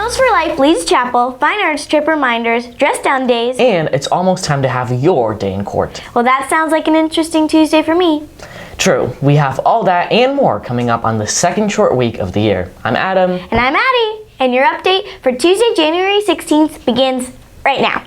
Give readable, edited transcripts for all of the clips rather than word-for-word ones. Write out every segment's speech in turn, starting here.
Sentinels for Life leads chapel, fine arts trip reminders, dress down days, and it's almost time to have your day in court. Well, that sounds like an interesting Tuesday for me. True, we have all that and more coming up on the second short week of the year. I'm Adam. And I'm Addie. And your update for Tuesday, January 16th begins right now.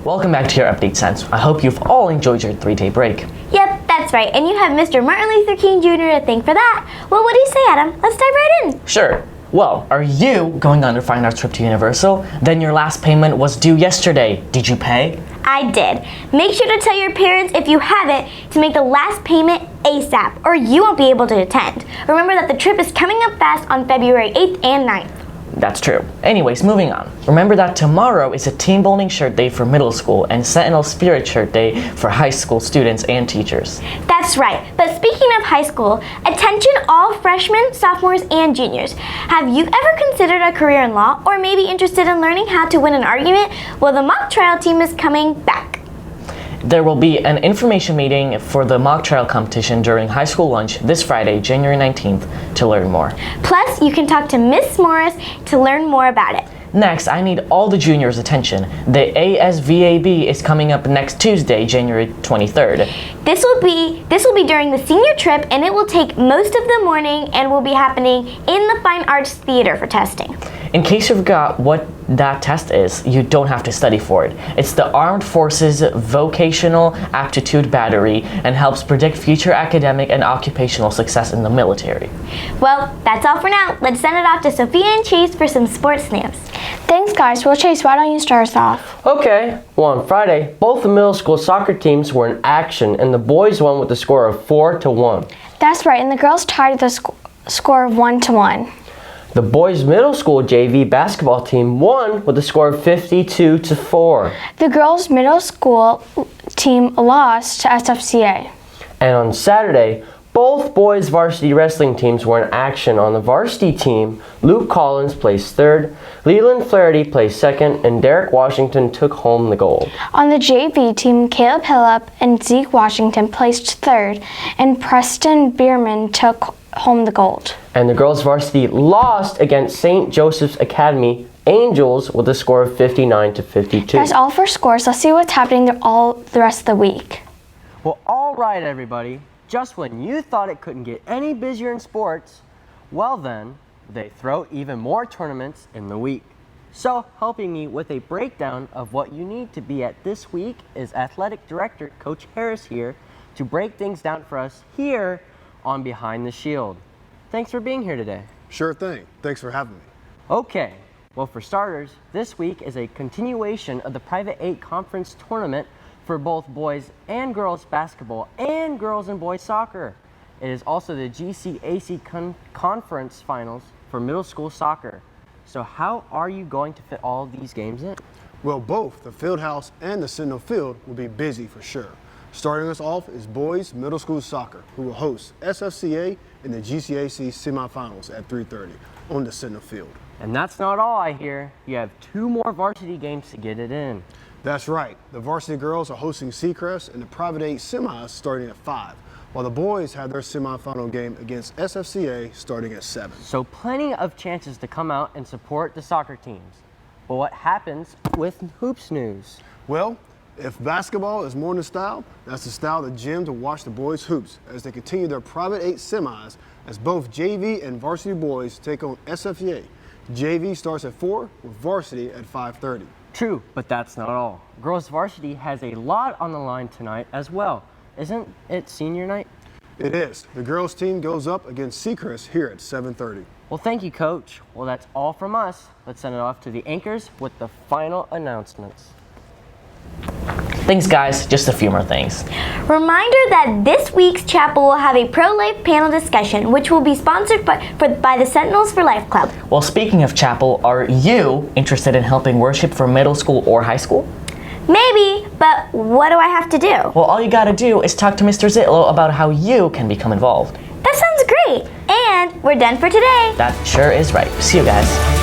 Welcome back to your Update Sense. I hope you've all enjoyed your 3-day break. Yep, that's right. And you have Mr. Martin Luther King Jr. to thank for that. Well, what do you say, Adam? Let's dive right in. Sure. Well, are you going on your fine arts trip to Universal? Then your last payment was due yesterday. Did you pay? I did. Make sure to tell your parents if you haven't to make the last payment ASAP, or you won't be able to attend. Remember that the trip is coming up fast on February 8th and 9th. That's true. Anyways, moving on. Remember that tomorrow is a team bonding shirt day for middle school and Sentinel Spirit shirt day for high school students and teachers. That's right. But speaking of high school, attention all freshmen, sophomores, and juniors. Have you ever considered a career in law or maybe interested in learning how to win an argument? Well, the mock trial team is coming back. There will be an information meeting for the mock trial competition during high school lunch this Friday, January 19th, to learn more. Plus, you can talk to Miss Morris to learn more about it. Next, I need all the juniors' attention. The ASVAB is coming up next Tuesday, January 23rd. This will be during the senior trip, and it will take most of the morning and will be happening in the Fine Arts Theater for testing. In case you forgot what that test is, you don't have to study for it. It's the Armed Forces Vocational Aptitude Battery and helps predict future academic and occupational success in the military. Well, that's all for now. Let's send it off to Sophia and Chase for some sports snaps. Thanks, guys. Well, Chase, why don't you start us off? Okay. Well, on Friday, both the middle school soccer teams were in action, and the boys won with a score of 4-1. That's right, and the girls tied with a score of 1-1. The boys' middle school JV basketball team won with a score of 52-4. The girls' middle school team lost to SFCA. And on Saturday, both boys' varsity wrestling teams were in action. On the varsity team, Luke Collins placed third, Leland Flaherty placed second, and Derek Washington took home the gold. On the JV team, Caleb Hillip and Zeke Washington placed third, and Preston Bierman took home the gold. And the girls' varsity lost against St. Joseph's Academy Angels with a score of 59-52. That's all for scores. Let's see what's happening all the rest of the week. Well, all right, everybody. Just when you thought it couldn't get any busier in sports, well then, they throw even more tournaments in the week. So, helping me with a breakdown of what you need to be at this week is Athletic Director Coach Harris here to break things down for us here on Behind the Shield. Thanks for being here today. Sure thing. Thanks for having me. Okay, well for starters, this week is a continuation of the Private 8 Conference Tournament for both boys and girls basketball and girls and boys soccer. It is also the GCAC Conference Finals for middle school soccer. So how are you going to fit all of these games in? Well, both the field house and the Sentinel field will be busy for sure. Starting us off is boys middle school soccer, who will host SFCA in the GCAC semifinals at 3:30 on the Sentinel field. And that's not all, I hear. You have 2 more varsity games to get it in. That's right. The varsity girls are hosting Seacrest in the Private 8 semis starting at 5, while the boys have their semifinal game against SFCA starting at 7. So plenty of chances to come out and support the soccer teams. But what happens with hoops news? Well, if basketball is more than style, that's the style of the gym to watch the boys hoops as they continue their Private 8 semis as both JV and varsity boys take on SFCA. JV starts at 4 with varsity at 5:30. True, but that's not all. Girls varsity has a lot on the line tonight as well. Isn't it senior night? It is. The girls team goes up against Seacrest here at 7:30. Well, thank you, Coach. Well, that's all from us. Let's send it off to the anchors with the final announcements. Thanks, guys. Just a few more things. Reminder that this week's chapel will have a pro-life panel discussion, which will be sponsored by the Sentinels for Life Club. Well, speaking of chapel, are you interested in helping worship for middle school or high school? Maybe, but what do I have to do? Well, all you gotta do is talk to Mr. Zitlow about how you can become involved. That sounds great. And we're done for today. That sure is right. See you guys.